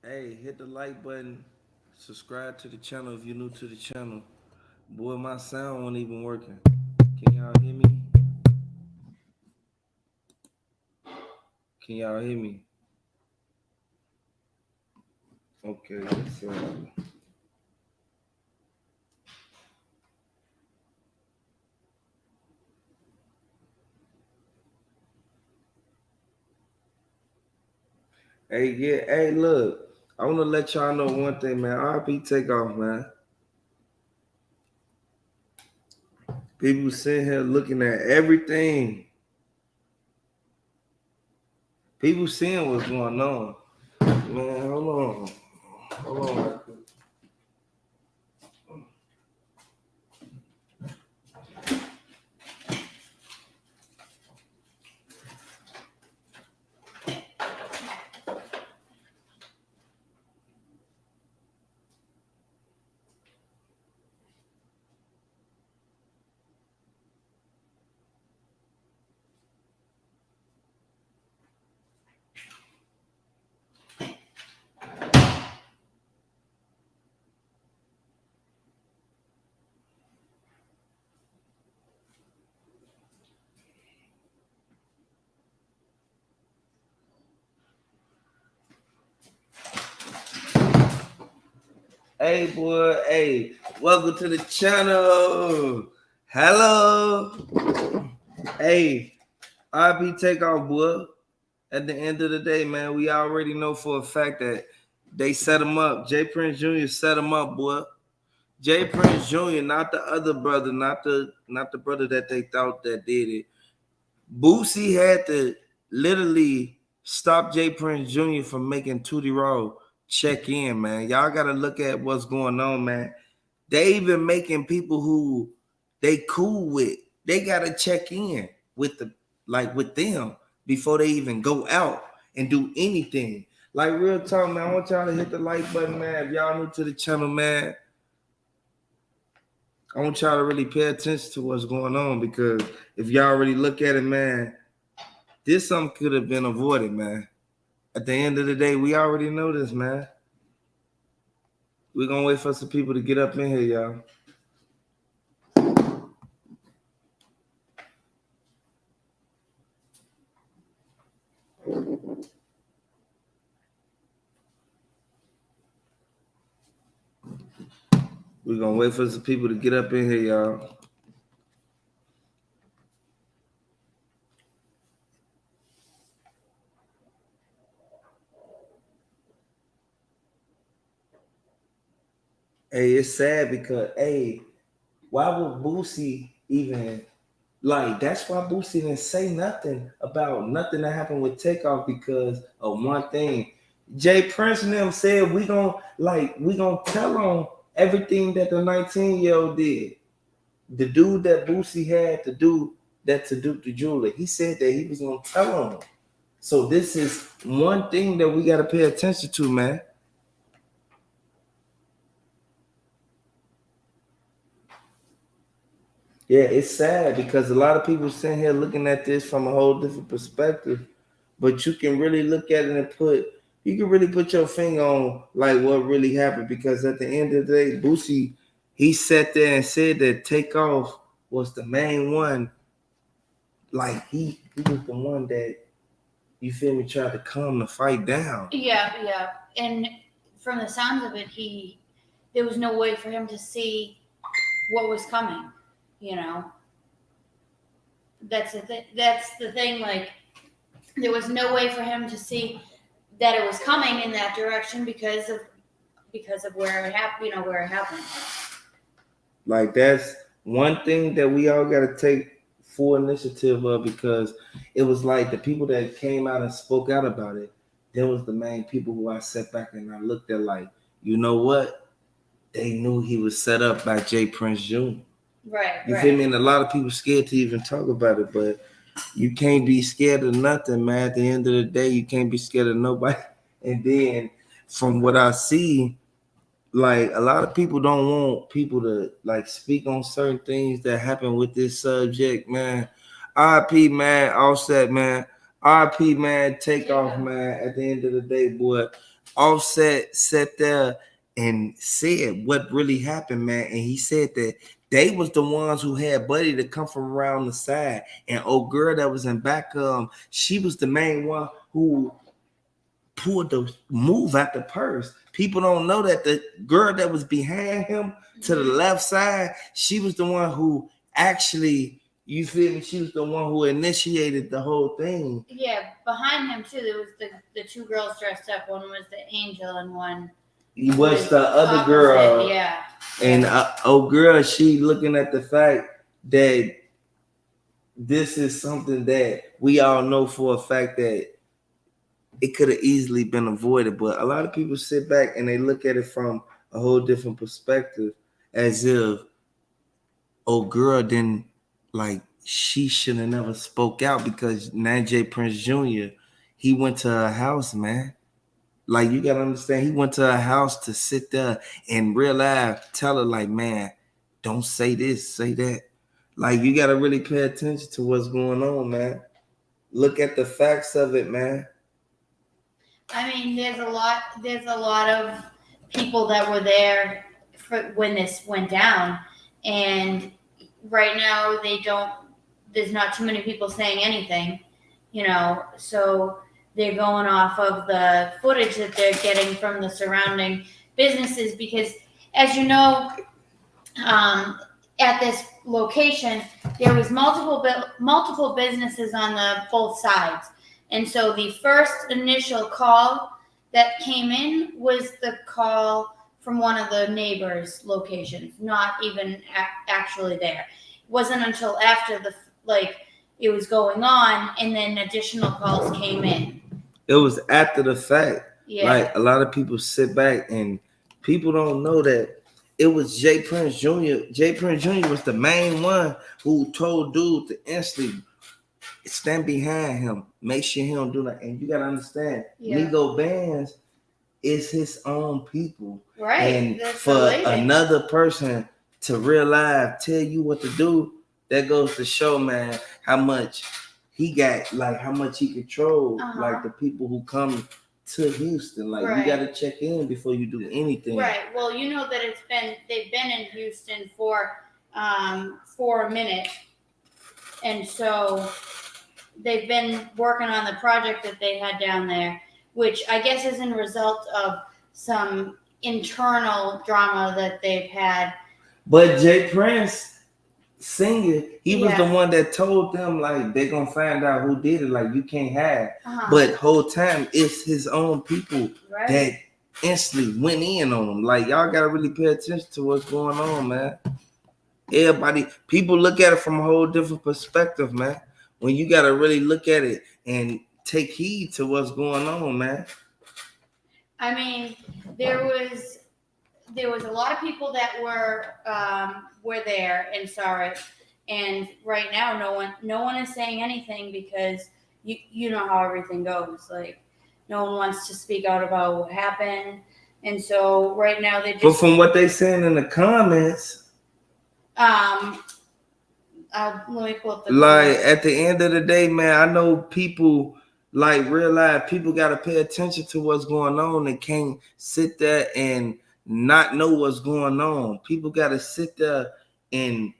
Hey, hit the like button. Subscribe to the channel if you're new to the channel. Boy, my sound wasn't even working. Can y'all hear me? Can y'all hear me? Okay, so hey, yeah, hey, look. I wanna let y'all know one thing, man. RP Takeoff, man. People sitting here looking at everything. People seeing what's going on. Man, hold on. Hold on. Hey, boy. Hey, welcome to the channel. Hello. Hey, RP Takeoff, boy. At the end of the day, man, we already know for a fact that they set him up. Jay Prince Jr. set him up, boy. Jay Prince Jr., not the other brother, not the brother that they thought that did it. Boosie had to literally stop Jay Prince Jr. from making Tootie Raww check in, man. Y'all gotta look at what's going on, man. They even making people who they cool with, they gotta check in with the with them before they even go out and do anything. Like real talk, man. I want y'all to hit the like button, man. If y'all new to the channel, man, I want y'all to really pay attention to what's going on because if y'all really look at it, man, this something could have been avoided, man. At the end of the day, we already know this, man. We're gonna wait for some people to get up in here, y'all. We're gonna wait for some people to get up in here, y'all. Hey, it's sad because why would Boosie even that's why Boosie didn't say nothing about nothing that happened with Takeoff because of one thing. Jay Prince and them said we gonna tell on everything that the 19-year-old did. The dude that Boosie had to do that to Duke the Jeweler, he said that he was gonna tell on him. So this is one thing that we gotta pay attention to, man. Yeah, it's sad because a lot of people sitting here looking at this from a whole different perspective. But you can really look at it and you can really put your finger on like what really happened because at the end of the day, Boosie, he sat there and said that Takeoff was the main one. Like he was the one that you feel me tried to calm the fight down. Yeah, yeah. And from the sounds of it, there was no way for him to see what was coming. You know, that's the thing. That's the thing. Like, there was no way for him to see that it was coming in that direction because of where it happened. You know, where it happened. Like that's one thing that we all got to take full initiative of because it was like the people that came out and spoke out about it. There was the main people who I sat back and I looked at like, you know what? They knew he was set up by Jay Prince Jr. Right. You right. feel me? And a lot of people scared to even talk about it, but you can't be scared of nothing, man. At the end of the day, you can't be scared of nobody. And then from what I see, like a lot of people don't want people to like speak on certain things that happen with this subject, man. RP man, Offset man, RP man, Takeoff man. At the end of the day, boy, Offset sat there and said what really happened, man. And he said that they was the ones who had Buddy to come from around the side. And old girl that was in back of him, she was the main one who pulled the move out the purse. People don't know that the girl that was behind him to the left side, she was the one who actually, you feel me? She was the one who initiated the whole thing. Yeah, behind him too, there was the two girls dressed up. One was the angel, and one was the other girl. Yeah. And old girl, she looking at the fact that this is something that we all know for a fact that it could have easily been avoided. But a lot of people sit back and they look at it from a whole different perspective, as if old girl didn't, like, she should have never spoke out, because J. Prince Jr., he went to her house, man. Like, you gotta understand, he went to her house to sit there and realize, tell her, like, man, don't say this, say that. Like, you gotta really pay attention to what's going on, man. Look at the facts of it, man. I mean, there's a lot of people that were there for when this went down, and right now there's not too many people saying anything, so they're going off of the footage that they're getting from the surrounding businesses, because as you know, at this location there was multiple businesses on the both sides. And so the first initial call that came in was the call from one of the neighbors' locations, not even actually there. It wasn't until after it was going on, and then additional calls came in. It was after the fact. Yeah. Like, a lot of people sit back and people don't know that it was J. Prince Jr. J. Prince Jr. was the main one who told dude to instantly stand behind him, make sure he don't do that. And you gotta understand, Migo Bands is his own people, right? And for another person to realize, tell you what to do, that goes to show, man, how much he got, like how much he controlled, like the people who come to Houston. Like, you gotta check in before you do anything. Right. Well, you know that they've been in Houston for a minute, and so they've been working on the project that they had down there, which I guess is a result of some internal drama that they've had. But J. Prince Senior, he was the one that told them, like, they're gonna find out who did it. Like, you can't hide. But whole time it's his own people that instantly went in on him. Like, y'all gotta really pay attention to what's going on, man. People look at it from a whole different perspective, man. When you gotta really look at it and take heed to what's going on, man. I mean, there was a lot of people that were there and saw it, and right now no one is saying anything, because you know how everything goes. Like, no one wants to speak out about what happened, and so right now they just. But from what they saying in the comments, let me pull up the like, at the end of the day, man, I know people like realize people got to pay attention to what's going on and can't sit there and not know what's going on. People got to sit there and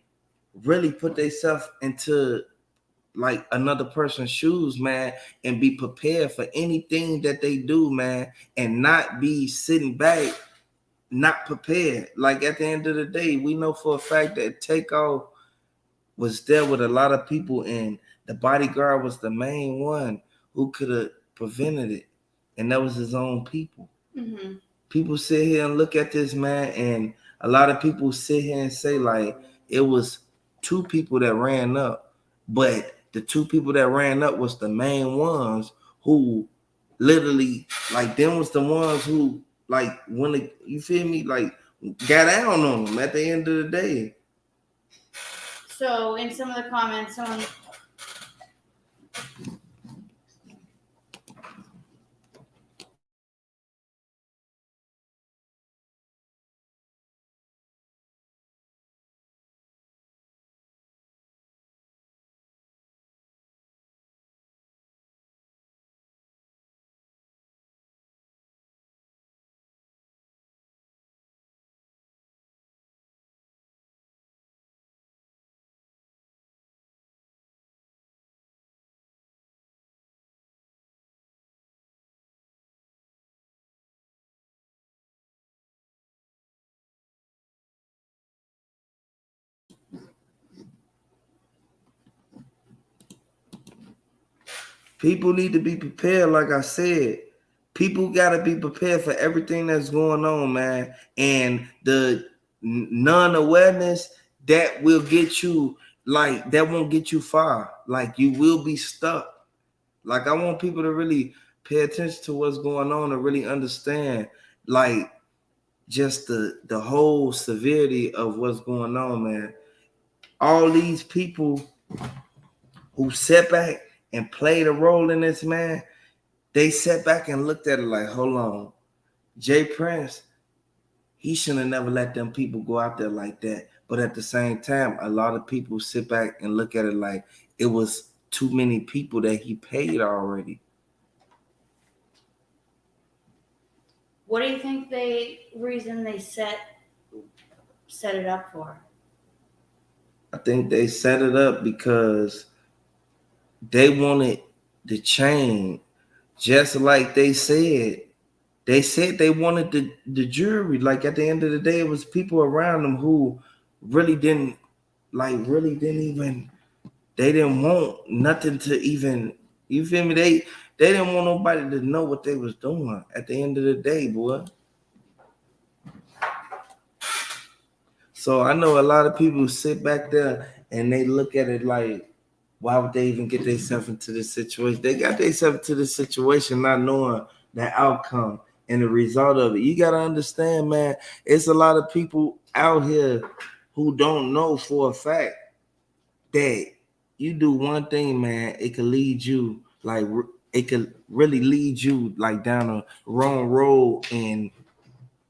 really put themselves into, like, another person's shoes, man, and be prepared for anything that they do, man, and not be sitting back, not prepared. Like, at the end of the day, we know for a fact that Takeoff was there with a lot of people, and the bodyguard was the main one who could have prevented it, and that was his own people. Mm-hmm. People sit here and look at this, man, and a lot of people sit here and say, like, it was two people that ran up, but the two people that ran up was the main ones who literally, like, them was the ones who, like, when you feel me, like, got down on them at the end of the day. So in some of the comments, someone People need to be prepared, like I said. People got to be prepared for everything that's going on, man. And the non-awareness, that will get you, like, that won't get you far. Like, you will be stuck. Like, I want people to really pay attention to what's going on and really understand, like, just the whole severity of what's going on, man. All these people who sat back and played a role in this, man, they sat back and looked at it like, hold on, Jay Prince, he shouldn't have never let them people go out there like that. But at the same time, a lot of people sit back and look at it like it was too many people that he paid already. What do you think reason they set it up for? I think they set it up because they wanted the change, just like they said. They said they wanted the jury. Like, at the end of the day, it was people around them who really didn't even, they didn't want nothing to even, you feel me? They didn't want nobody to know what they was doing at the end of the day, boy. So I know a lot of people sit back there and they look at it like, why would they even get themselves into this situation? They got themselves into this situation not knowing the outcome and the result of it. You got to understand, man, it's a lot of people out here who don't know for a fact that you do one thing, man, it could lead you, like, it could really lead you like down a wrong road, and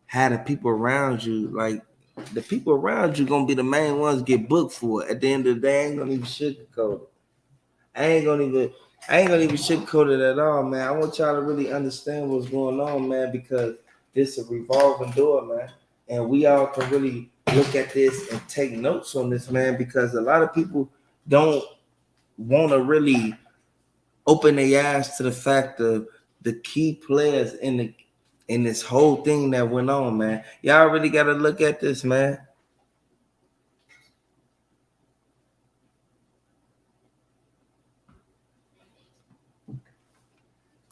have the people around you, like, the people around you gonna be the main ones get booked for it. At the end of the day, I ain't gonna even sugarcoat it. I ain't gonna even sugarcoat it at all, man. I want y'all to really understand what's going on, man, because this is a revolving door, man. And we all can really look at this and take notes on this, man, because a lot of people don't want to really open their eyes to the fact of the key players in this whole thing that went on, man. Y'all really got to look at this, man.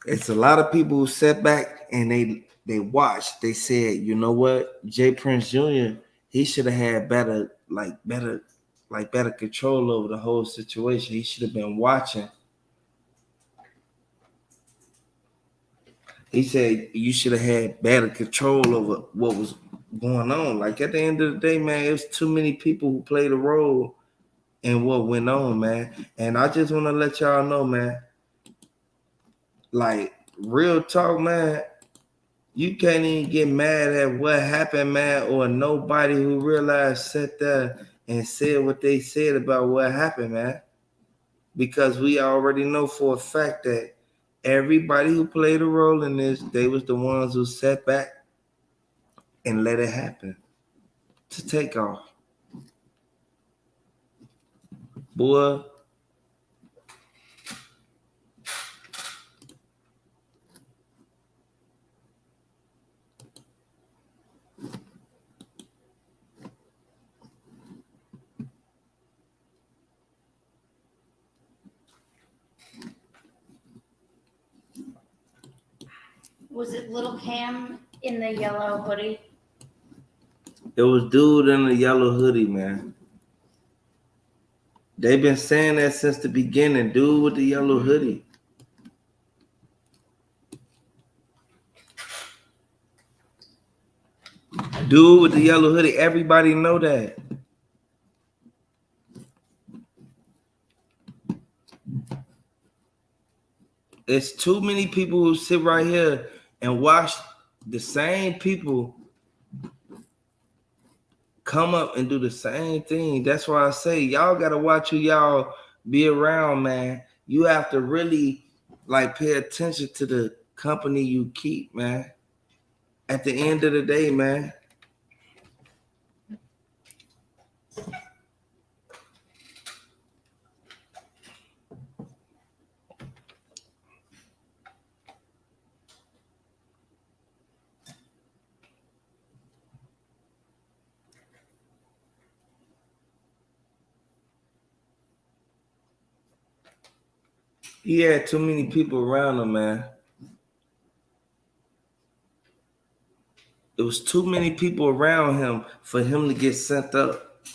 It's a lot of people who sat back and they watched. They said, you know what, Jay Prince Jr., he should have had better control over the whole situation. He should have been watching. He said you should have had better control over what was going on. Like, at the end of the day, man, it was too many people who played a role in what went on, man. And I just want to let y'all know, man, like, real talk, man, you can't even get mad at what happened, man, or nobody who realized sat there and said what they said about what happened, man. Because we already know for a fact that everybody who played a role in this, they was the ones who sat back and let it happen to Takeoff. Boy, Was it Little Cam in the yellow hoodie? it was dude in the yellow hoodie, man. They've been saying that since the beginning, dude with the yellow hoodie. Dude with the yellow hoodie, everybody know that. It's too many people who sit right here and watch the same people come up and do the same thing. That's why I say y'all gotta watch who y'all be around, man. You have to really, like, pay attention to the company you keep, man. At the end of the day, man. He had too many people around him, man. It was too many people around him for him to get sent up.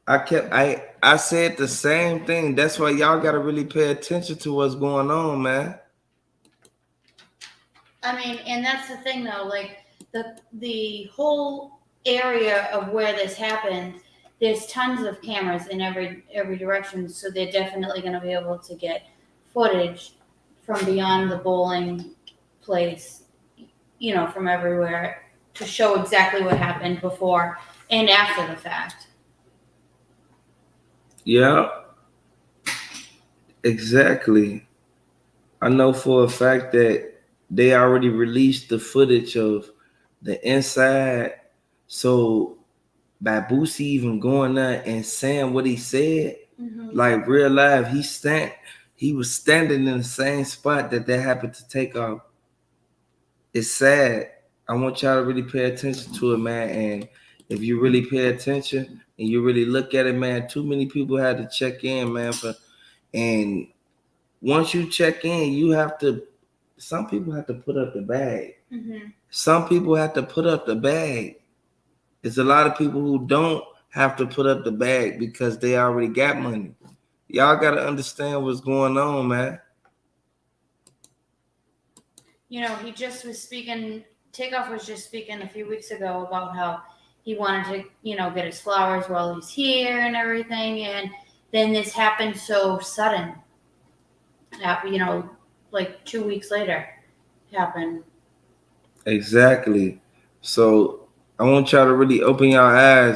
I said the same thing. That's why y'all gotta really pay attention to what's going on, man. I mean, and that's the thing though, like the whole area of where this happened, there's tons of cameras in every direction, so they're definitely going to be able to get footage from beyond the bowling place, you know, from everywhere to show exactly what happened before and after the fact. Yeah, exactly. I know for a fact that they already released the footage of the inside. So by Boosie even going there and saying what he said, like real life, he was standing in the same spot that happened to Takeoff. It's sad. I want y'all to really pay attention to it, man. And if you really pay attention and you really look at it, man, too many people had to check in, man. And once you check in, some people have to put up the bag. Some people have to put up the bag. There's a lot of people who don't have to put up the bag because they already got money. Y'all got to understand what's going on, man. You know, he just was speaking, Takeoff was just speaking a few weeks ago about how he wanted to, you know, get his flowers while he's here and everything. And then this happened so sudden. You know, like 2 weeks later happened. Exactly. So I want y'all to really open your eyes